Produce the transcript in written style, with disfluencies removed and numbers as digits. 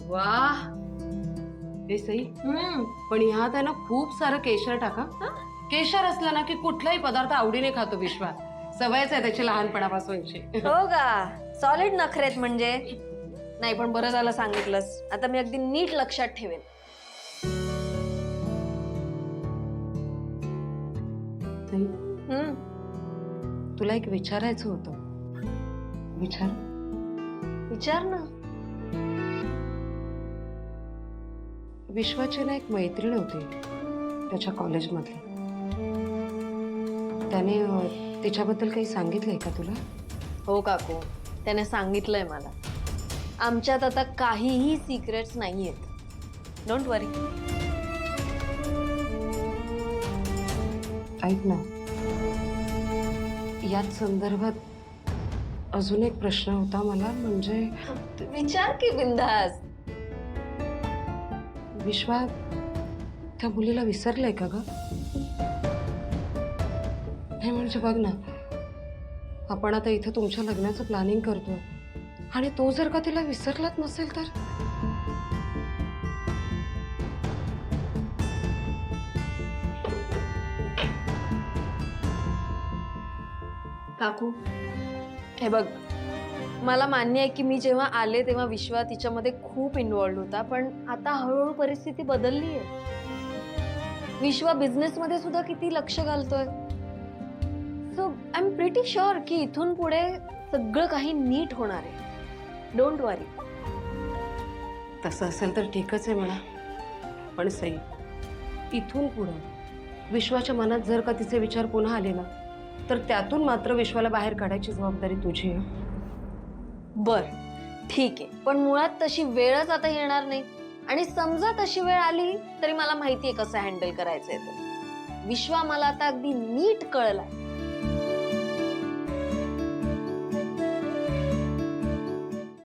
वाह हे सई पण ह्यात आहे ना खूप सारं केशर टाका. केशर असलं ना की कुठलाही पदार्थ आवडीने खातो विश्वा. सवयच आहे त्याची लहानपणापासूनची. हो का? सॉलिड नखरेत म्हणजे. नाही पण बरं झालं सांगितलंस. आता मी अगदी नीट लक्षात ठेवेन. सई, हम्म. तुला एक विचारायचं होतं. विचार. विचार ना. विश्वाची ना एक मैत्रीण होती त्याच्या कॉलेजमधली. त्याने तिच्याबद्दल काही सांगितलंय का तुला? हो काकू, त्याने सांगितलंय मला. आमच्यात आता काहीही सिक्रेट्स नाहीयेत. डोंट वरी. ऐक ना, याच संदर्भात अजून एक प्रश्न होता मला. म्हणजे विचार की बिंदास. विश्वा त्या मुलीला विसरलंय का ग? हे म्हणजे बघ ना, आपण आता इथं तुमच्या लग्नाचं प्लॅनिंग करतोय आणि तो जर का तिला विसरलाच नसेल तर? काकू हे बघ, मला मान्य आहे की मी जेव्हा आले तेव्हा विश्वा तिच्यामध्ये खूप इन्व्हॉल्ड होता, पण आता हळूहळू परिस्थिती बदलली आहे. विश्वा बिझनेस मध्ये सुद्धा किती लक्ष घालतोय. So I am pretty sure की इथून पुढे सगळं काही नीट होणार आहे. डोंट वरी. तसं असेल तर ठीकच आहे म्हणा. पण सई, इथून पुढं विश्वाच्या मनात जर का तिचे विचार पुन्हा आले ना, तर त्यातून मात्र विश्वाला बाहेर काढायची जबाबदारी तुझी आहे. बर ठीक आहे, पण मुळात तशी वेळच आता येणार नाही. आणि समजा तशी वेळ आली तरी मला माहितीये कसं हँडल करायचंय ते. विश्वा मला आता अगदी नीट कळलाय.